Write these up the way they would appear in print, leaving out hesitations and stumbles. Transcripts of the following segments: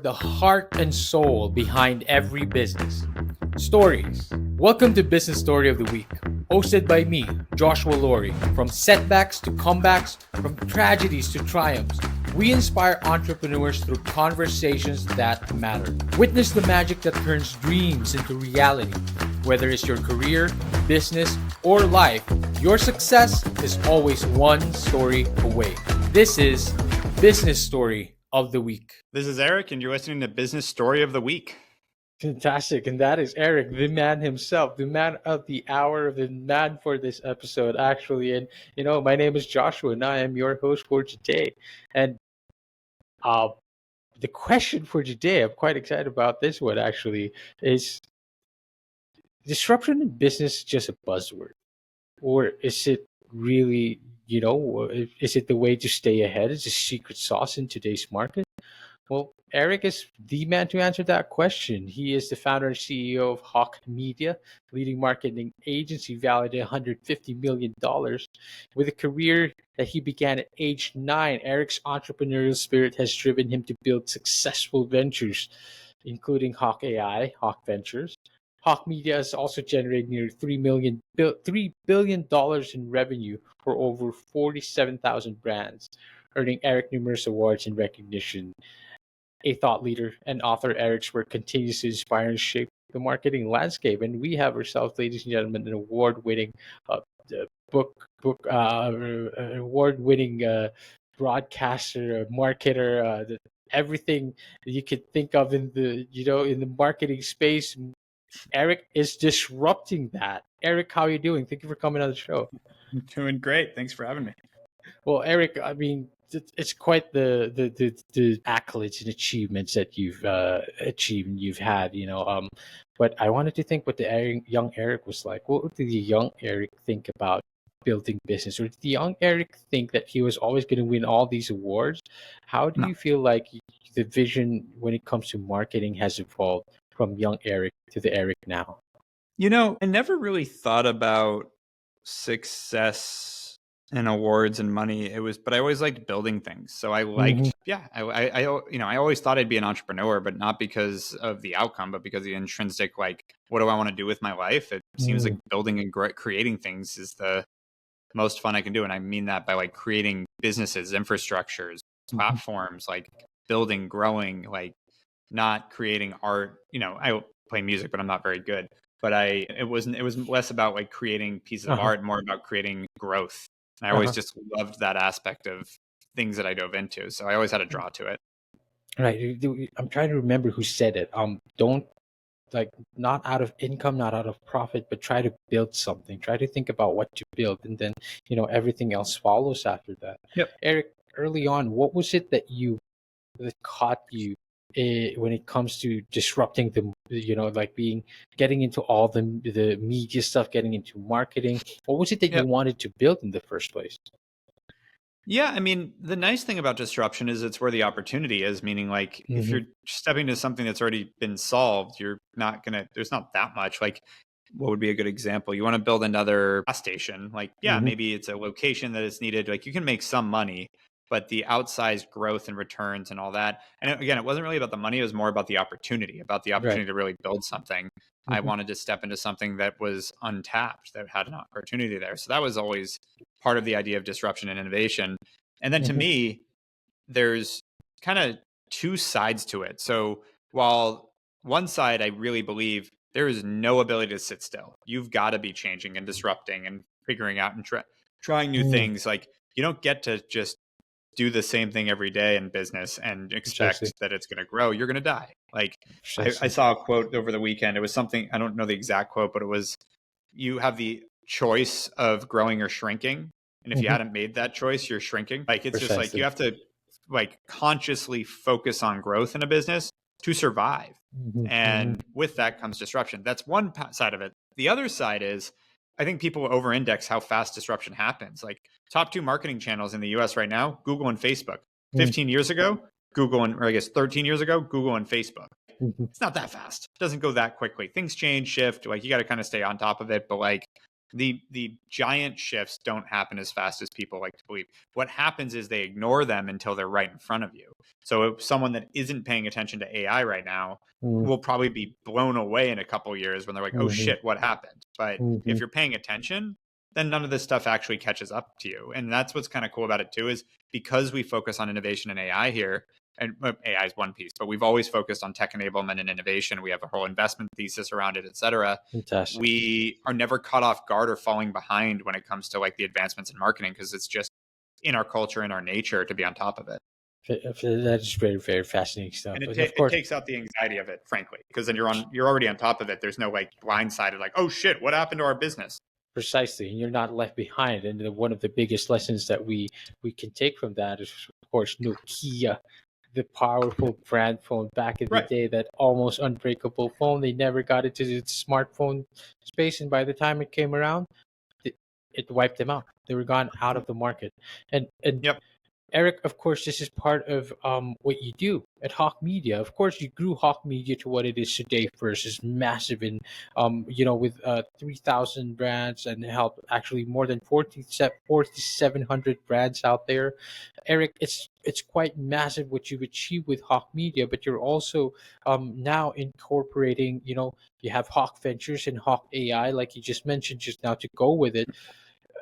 the heart and soul behind every business. Stories. Welcome to Business Story of the Week, hosted by me, Joshua Laurie. From setbacks to comebacks, from tragedies to triumphs, we inspire entrepreneurs through conversations that matter. Witness the magic that turns dreams into reality. Whether it's your career, business, or life, your success is always one story away. This is Business Story of the Week. This is Eric, and you're listening to Business Story of the Week. Fantastic. And that is Eric, the man himself, the man of the hour, the man for this episode, actually. And, my name is Joshua, and I am your host for today. And the question for today, I'm quite excited about this one, actually, is disruption in business just a buzzword? Or is it really, is it the way to stay ahead? Is it a secret sauce in today's market? Well, Eric is the man to answer that question. He is the founder and CEO of Hawk Media, leading marketing agency valued at $150 million. With a career that he began at age 9, Eric's entrepreneurial spirit has driven him to build successful ventures, including Hawk AI, Hawk Ventures. Hawk Media has also generated nearly $3 billion in revenue for over 47,000 brands, earning Eric numerous awards and recognition. A thought leader and author, Eric's work continues to inspire and shape the marketing landscape. And we have ourselves, ladies and gentlemen, an award-winning award-winning broadcaster, marketer, everything that you could think of in the marketing space. Eric is disrupting that. Eric, how are you doing? Thank you for coming on the show. I'm doing great. Thanks for having me. Well, Eric, I mean, it's quite the accolades and achievements that you've achieved and you've had, but I wanted to think what the young Eric was like. What did the young Eric think about building business? Or did the young Eric think that he was always going to win all these awards? How do you feel like the vision when it comes to marketing has evolved from young Eric to the Eric now? I never really thought about success and awards and money. But I always liked building things. So I liked, I always thought I'd be an entrepreneur, but not because of the outcome, but because of the intrinsic, like, what do I want to do with my life? It seems like building and creating things is the most fun I can do. And I mean that by like creating businesses, infrastructures, platforms, like building, growing, like not creating art. I play music, but I'm not very good. But it was less about like creating pieces of art, more about creating growth. And I always just loved that aspect of things that I dove into. So I always had a draw to it. Right. I'm trying to remember who said it. Don't, like, not out of income, not out of profit, but try to build something. Try to think about what to build, and then everything else follows after that. Yep. Eric, early on, what was it that caught you when it comes to disrupting getting into all the media stuff, getting into marketing? What was it that you wanted to build in the first place? Yeah, I mean, the nice thing about disruption is it's where the opportunity is, meaning like if you're stepping into something that's already been solved, there's not that much. Like, what would be a good example? You want to build another gas station. Like, maybe it's a location that is needed. Like, you can make some money, but the outsized growth and returns and all that. And again, it wasn't really about the money. It was more about the opportunity to really build something. I wanted to step into something that was untapped, that had an opportunity there. So that was always part of the idea of disruption and innovation. And then to me, there's kind of two sides to it. So while one side, I really believe there is no ability to sit still. You've got to be changing and disrupting and figuring out and trying new things. Like, you don't get to just do the same thing every day in business and expect that it's going to grow. You're going to die. Like, I saw a quote over the weekend. It was something, I don't know the exact quote, but it was, you have the choice of growing or shrinking. And if you hadn't made that choice, you're shrinking. Like, it's just like, you have to like consciously focus on growth in a business to survive. And with that comes disruption. That's one side of it. The other side is, I think people over-index how fast disruption happens. Like, top 2 marketing channels in the US right now, Google and Facebook. 15 years ago, or I guess 13 years ago, Google and Facebook. It's not that fast. It doesn't go that quickly. Things change, shift. Like, you got to kind of stay on top of it. But like, the giant shifts don't happen as fast as people like to believe. What happens is they ignore them until they're right in front of you. So if someone that isn't paying attention to AI right now Mm, will probably be blown away in a couple of years when they're like, oh mhm, shit, what happened? But if mhm. you're paying attention, then none of this stuff actually catches up to you. And that's what's kind of cool about it too, is because we focus on innovation and AI here, and AI is one piece, but we've always focused on tech enablement and innovation. We have a whole investment thesis around it, et cetera. Fantastic. We are never caught off guard or falling behind when it comes to like the advancements in marketing, because it's just in our culture, in our nature to be on top of it. That is very, very fascinating stuff. And And of it course, takes out the anxiety of it, frankly, because then you're already on top of it. There's no like blindsided like, oh shit, what happened to our business? precisely, and you're not left behind. And one of the biggest lessons that we can take from that is, of course, Nokia, the powerful brand phone back in the Right. day, that almost unbreakable phone. They never got into the smartphone space, and by the time it came around, it, it wiped them out. They were gone out of the market. And Yep. Eric, of course, this is part of what you do at Hawk Media. Of course, you grew Hawk Media to what it is today, versus massive, in with 3,000 brands, and help actually more than 4,700 brands out there. Eric, it's quite massive what you've achieved with Hawk Media, but you're also now incorporating. You have Hawk Ventures and Hawk AI, like you just mentioned just now, to go with it.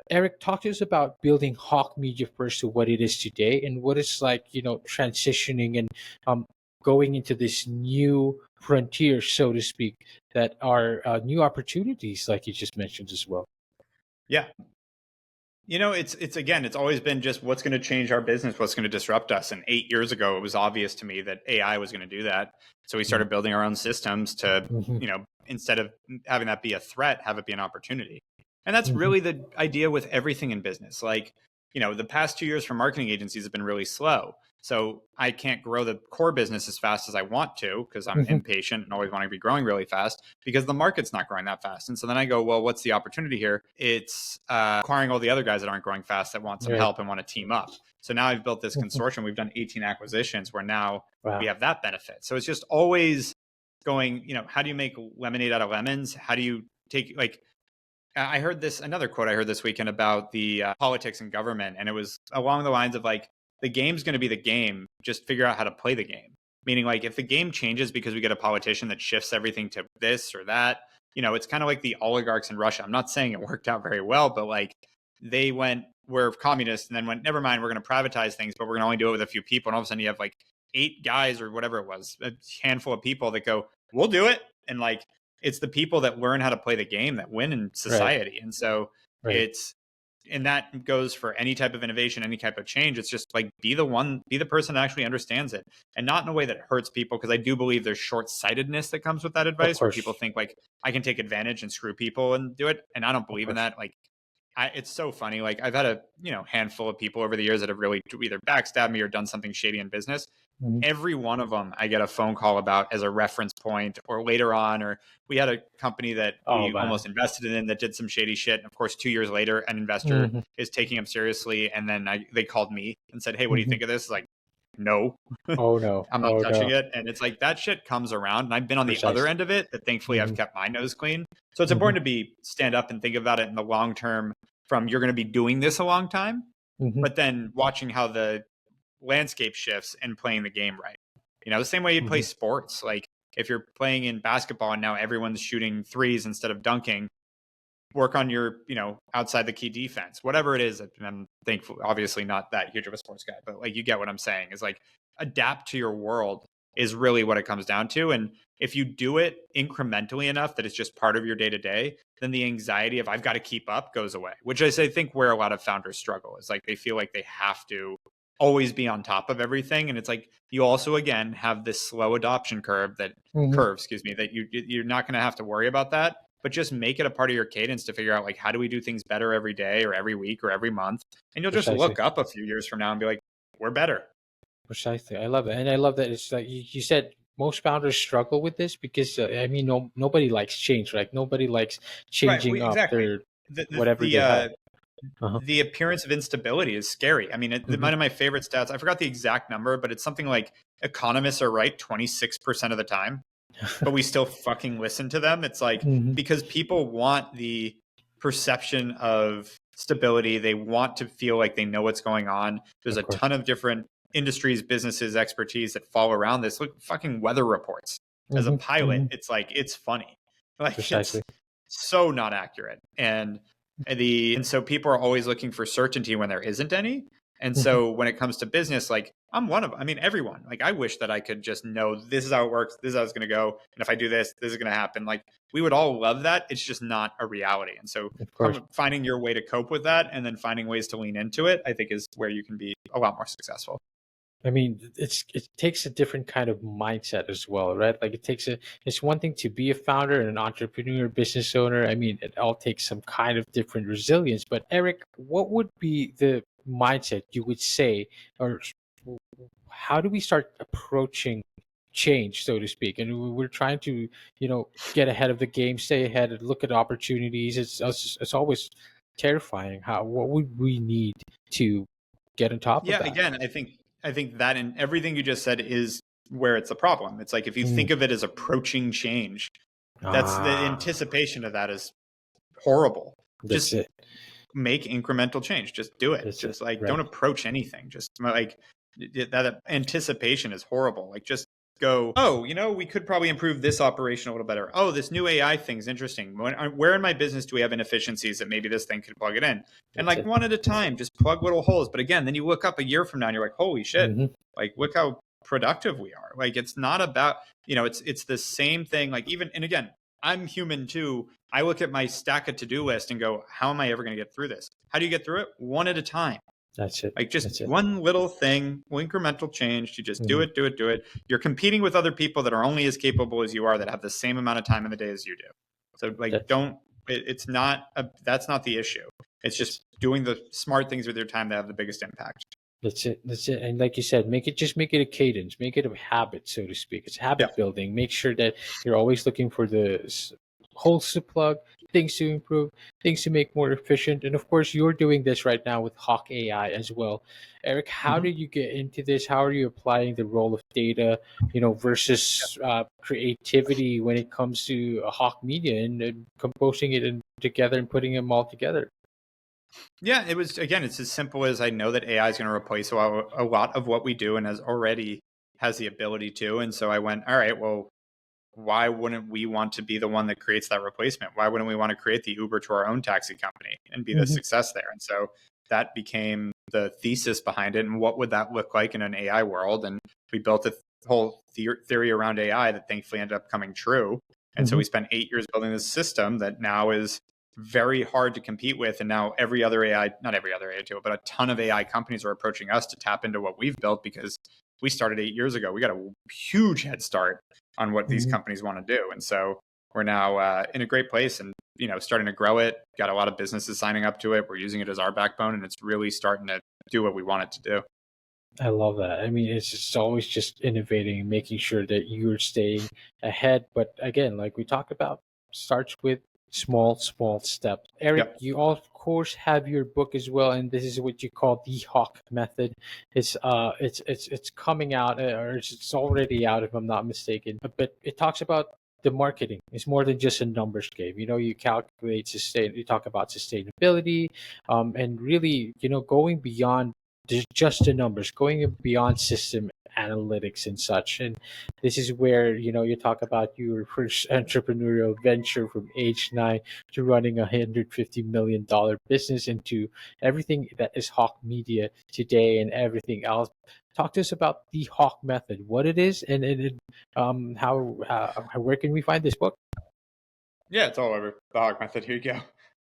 Eric, talk to us about building Hawk Media first to what it is today, and what it's like, transitioning and um, going into this new frontier, so to speak, that are new opportunities, like you just mentioned as well. Yeah. It's again, it's always been just what's going to change our business, what's going to disrupt us. And 8 years ago, it was obvious to me that AI was going to do that. So we started building our own systems to, Mm-hmm. instead of having that be a threat, have it be an opportunity. And that's Mm-hmm. really the idea with everything in business. Like, the past 2 years for marketing agencies have been really slow. So I can't grow the core business as fast as I want to, because I'm Mm-hmm. impatient and always wanting to be growing really fast, because the market's not growing that fast. And so then I go, well, what's the opportunity here? It's acquiring all the other guys that aren't growing fast that want some Right. help and want to team up. So now I've built this Mhm. consortium. We've done 18 acquisitions where now we Wow. have that benefit. So it's just always going, how do you make lemonade out of lemons? How do you take, like, I heard another quote I heard this weekend about the politics and government, and it was along the lines of like, the game's going to be the game, just figure out how to play the game. Meaning, like, if the game changes because we get a politician that shifts everything to this or that, it's kind of like the oligarchs in Russia. I'm not saying it worked out very well, but like, we're communists, and then went, never mind, we're going to privatize things, but we're going to only do it with a few people. And all of a sudden, you have like 8 guys or whatever it was, a handful of people that go, we'll do it. And like, it's the people that learn how to play the game that win in Right. society. And so Right. it's, and that goes for any type of innovation, any type of change. It's just like, be the person that actually understands it, and not in a way that hurts people. Cause I do believe there's short-sightedness that comes with that Of advice, where people course. think like, I can take advantage and screw people and do it. And I don't Of believe in course. that. Like, it's so funny. Like, I've had a handful of people over the years that have really either backstabbed me or done something shady in business. Mhm. Every one of them I get a phone call about as a reference point, or later on, or we had a company that Oh we man. almost invested in that did some shady shit. And of course, 2 years later, an investor Hmm. is taking them seriously. And then they called me and said, hey, what do you Hmm. think of this? Like, no, Oh no. I'm not Oh touching no. it. And it's like, that shit comes around. And I've been on the other Precisely. end of it, that thankfully I've Hmm. kept my nose clean. So it's Hmm. important to stand up and think about it in the long term, from you're going to be doing this a long time, Hmm. but then watching how the landscape shifts and playing the game right. The same way you'd play Hmm. sports. Like, if you're playing in basketball and now everyone's shooting threes instead of dunking, work on your, outside the key defense, whatever it is. And I'm thankful, obviously not that huge of a sports guy, but like, you get what I'm saying, is like, adapt to your world is really what it comes down to. And if you do it incrementally enough that it's just part of your day to day, then the anxiety of I've got to keep up goes away, which I say, think where a lot of founders struggle is like, they feel like they have to always be on top of everything. And it's like, you also, again, have this slow adoption Hmm. excuse me, that you're not going to have to worry about that, but just make it a part of your cadence to figure out like, how do we do things better every day or every week or every month? And you'll just Precisely. look up a few years from now and be like, we're better. Precisely. I love it, and I love that it's like you said. Most founders struggle with this because I mean, nobody likes change, right? Nobody likes Right. changing up Exactly. their The, the, whatever the, they have. uh, Uh-huh. the appearance of instability is scary. I mean, Hmm. one of my favorite stats, I forgot the exact number, but it's something like economists are right 26% of the time, but we still fucking listen to them. It's like, Hmm. because people want the perception of stability. They want to feel like they know what's going on. There's Of a course. ton of different industries, businesses, expertise that fall around this. Look, fucking weather reports. As a Hmm. pilot, Hmm. it's like, it's funny. Like, it's Precisely. so not accurate. And so people are always looking for certainty when there isn't any. And Hmm. so when it comes to business, like I mean, everyone, like I wish that I could just know this is how it works. This is how it's going to go. And if I do this, this is going to happen. Like we would all love that. It's just not a reality. And so Of course. finding your way to cope with that and then finding ways to lean into it, I think is where you can be a lot more successful. I mean, it takes a different kind of mindset as well, right? Like it's one thing to be a founder and an entrepreneur, business owner. I mean, it all takes some kind of different resilience. But Eric, what would be the mindset you would say, or how do we start approaching change, so to speak? And we're trying to, get ahead of the game, stay ahead, and look at opportunities. It's always terrifying. What would we need to get on top of Yeah, that? again, I think that and everything you just said is where it's a problem. It's like if you Mm. think of it as approaching change, that's the Ah. anticipation of that is horrible. That's Just it. make incremental change. Just do it. That's it. Just like don't Right. approach anything. Just like that anticipation is horrible. Like just go, oh, we could probably improve this operation a little better. Oh, this new AI thing's interesting. Where in my business do we have inefficiencies that maybe this thing could plug it in? And That's like it. one at a time, just plug little holes. But again, then you look up a year from now and you're like, holy shit, Hmm. like look how productive we are. Like it's not about, it's the same thing. Like even, and again, I'm human too. I look at my stack of to-do list and go, how am I ever going to get through this? How do you get through it? One at a time. That's it. Like just That's it. one little thing, incremental change. You just do Hmm. it, do it, do it. You're competing with other people that are only as capable as you are, that have the same amount of time in the day as you do. So like, That's it's not, that's not the issue. It's just that's doing the smart things with your time that have the biggest impact. that's it. That's it. And like you said, make it a cadence, make it a habit, so to speak. It's Yeah. habit building. Make sure that you're always looking for the holes to plug, things to improve, things to make more efficient. And of course, you're doing this right now with Hawk AI as well. Eric, how Mhm. did you get into this? How are you applying the role of data, versus creativity when it comes to Hawk Media and composing it together and putting them all together? Yeah, it was again. It's as simple as I know that AI is going to replace a lot of what we do, and has the ability to. And so I went, all right, well, why wouldn't we want to be the one that creates that replacement? Why wouldn't we want to create the Uber to our own taxi company and be the Hmm. success there? And so that became the thesis behind it. And what would that look like in an AI world? And we built a whole theory around AI that thankfully ended up coming true. And so Hmm. we spent 8 years building this system that now is very hard to compete with. And now every other AI, not every other AI tool, but a ton of AI companies are approaching us to tap into what we've built because we started 8 years ago. We got a huge head start on what these Hmm. companies want to do. And so we're now in a great place and, starting to grow it. Got a lot of businesses signing up to it. We're using it as our backbone and it's really starting to do what we want it to do. I love that. I mean, it's just always just innovating and making sure that you're staying ahead. But again, like we talked about, starts with small steps. Eric, Yep. you of course have your book as well, and this is what you call the Hawk method. It's coming out, or it's already out if I'm not mistaken. But it talks about the marketing. It's more than just a numbers game. You calculate sustain. You talk about sustainability, and really, going beyond just the numbers, going beyond system analytics and such. And this is where you talk about your first entrepreneurial venture from age 9 to running $150 million business into everything that is Hawk Media today and everything else. Talk to us about the Hawk method, what it is, and where can we find this book? Yeah, it's all over the Hog Method. Here you go.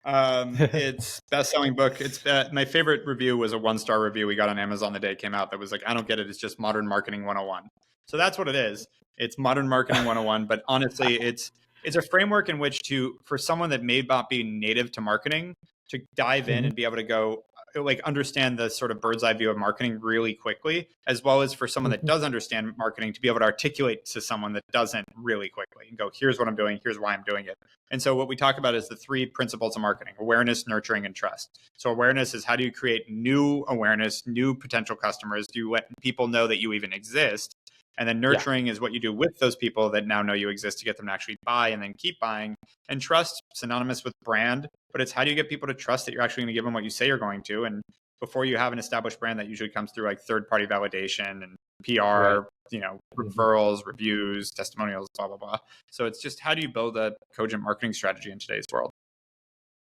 It's best-selling book. It's my favorite review was a one-star review we got on Amazon the day it came out. That was like, I don't get it. It's just modern marketing 101. So that's what it is. It's modern marketing 101. But honestly, it's a framework in which for someone that may not be native to marketing to dive in Mhm, and be able to go like understand the sort of bird's eye view of marketing really quickly, as well as for someone that mhm, does understand marketing to be able to articulate to someone that doesn't really quickly and go, here's what I'm doing, here's why I'm doing it. And so what we talk about is the three principles of marketing: awareness, nurturing, and trust. So awareness is how do you create new awareness, new potential customers? Do you let people know that you even exist? And then Yeah. nurturing is what you do with those people that now know you exist to get them to actually buy and then keep buying. And trust, synonymous with brand, but it's how do you get people to trust that you're actually going to give them what you say you're going to? And before you have an established brand, that usually comes through like third-party validation and Right. PR, Hmm. referrals, reviews, testimonials, blah, blah, blah. So it's just how do you build a cogent marketing strategy in today's world?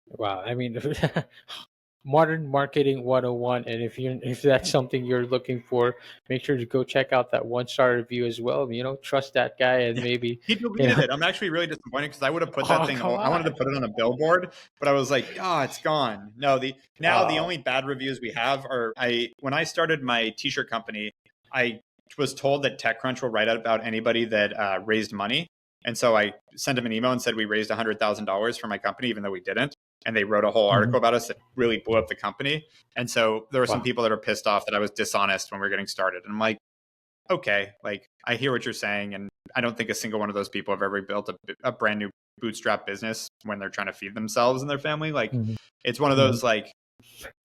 Wow. I mean, modern marketing 101, and if that's something you're looking for, make sure to go check out that 1-star review as well. Trust that guy, and Yeah. maybe He you deleted know it. I'm actually really disappointed because I would have put that oh, thing. come I wanted to on. put it on a billboard, but I was like, it's gone. No, the Oh. only bad reviews we have are when I started my t-shirt company, I was told that TechCrunch will write out about anybody that raised money, and so I sent them an email and said we raised $100,000 for my company, even though we didn't. And they wrote a whole Mhm. article about us that really blew up the company. And so there were some Wow. people that are pissed off that I was dishonest when we were getting started. And I'm like, okay, like I hear what you're saying, and I don't think a single one of those people have ever built a brand new bootstrap business when they're trying to feed themselves and their family. Like Mhm. it's one of Mhm. those like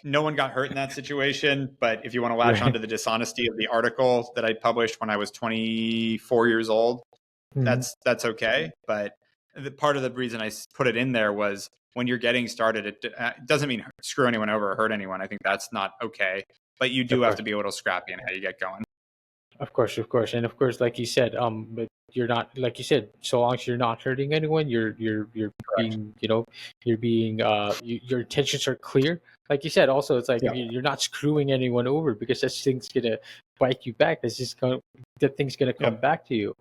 no one got hurt in that situation, but if you want to latch Right. onto the dishonesty of the article that I published when I was 24 years old, Mhm. that's okay. But part of the reason I put it in there was when you're getting started, it doesn't mean screw anyone over or hurt anyone. I think that's not okay. But you Of do have course. to be a little scrappy in how you get going. Of course, and of course, like you said, but you're not, like you said, so long as you're not hurting anyone, you're Correct. being, you're being, your intentions are clear. Like you said, also, it's like if Yep. you're not screwing anyone over, because that thing's gonna bite you back. That's just gonna That thing's gonna come Yep. back to you.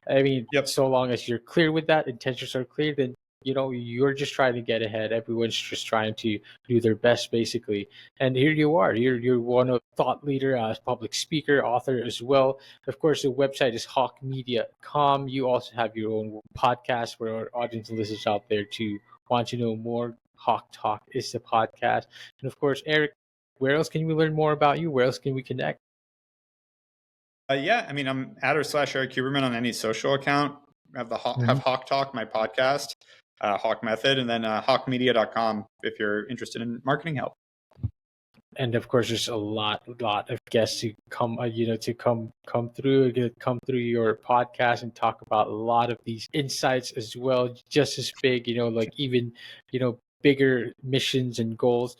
I mean, Yep. so long as you're clear with that, intentions are clear, then you're just trying to get ahead. Everyone's just trying to do their best, basically. And here you are. You're one of thought leader, public speaker, author as well. Of course, the website is hawkmedia.com. You also have your own podcast where our audience and listeners out there to want to know more. Hawk Talk is the podcast. And of course, Erik, where else can we learn more about you? Where else can we connect? Yeah, I mean, I'm at or slash Erik Huberman on any social account. I have Mhm. Hawk Talk, my podcast, Hawk Method, and then hawkmedia.com if you're interested in marketing help. And of course, there's a lot of guests to come, to come through your podcast and talk about a lot of these insights as well, just as big, like even, bigger missions and goals.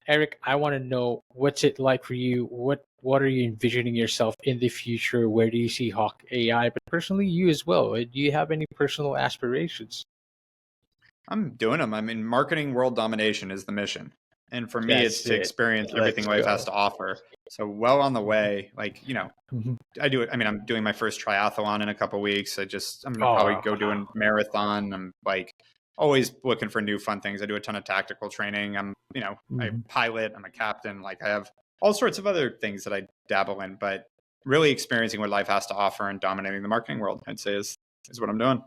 Erik, I want to know, what's it like for you? What are you envisioning yourself in the future? Where do you see Hawk AI? But personally, you as well. Do you have any personal aspirations? I'm doing them. I mean, marketing world domination is the mission. And for me, it's That's to it. experience everything Let's life has go. to offer. So well on the way, like, Mhm. I do it. I mean, I'm doing my first triathlon in a couple weeks. I'm gonna probably Oh, go do a marathon. I'm like always looking for new fun things. I do a ton of tactical training. I wow. pilot. I'm a captain. Like I have all sorts of other things that I dabble in. But really experiencing what life has to offer and dominating the marketing world, I'd say is what I'm doing.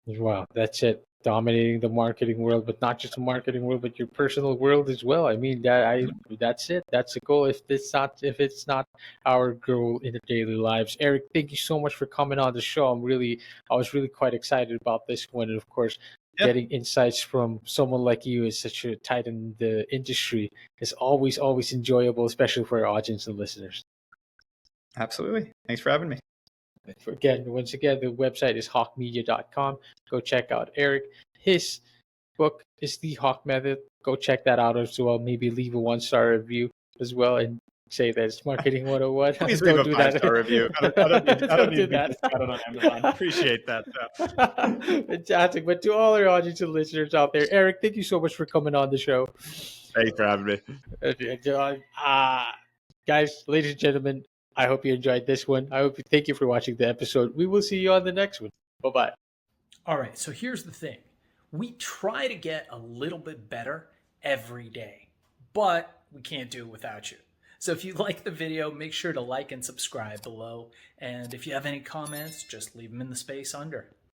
Wow, that's it. Dominating the marketing world, but not just the marketing world, but your personal world as well. I mean, that's it. That's the goal. If it's not our goal in the daily lives. Erik, thank you so much for coming on the show. I was really quite excited about this one, and of course, Yeah, getting insights from someone like you is such a titan in the industry is always enjoyable, especially for our audience and listeners. absolutely. Thanks for having me. Once again, the website is hawkmedia.com. Go check out Erik. His book is The Hawk Method. Go check that out as well. Maybe leave a 1-star review as well and say that it's Marketing 101. Please leave Don't a do that. 5-star review. I don't Don't need do to be that. discounted on Amazon. Appreciate that. Fantastic. But to all our audience and listeners out there, Erik, thank you so much for coming on the show. Thanks for having me. Uh, Guys, ladies and gentlemen, I hope you enjoyed this one. Thank you for watching the episode. We will see you on the next one. Bye bye. All right, so here's the thing. We try to get a little bit better every day, but we can't do it without you. So if you like the video, make sure to like and subscribe below. And if you have any comments, just leave them in the space under.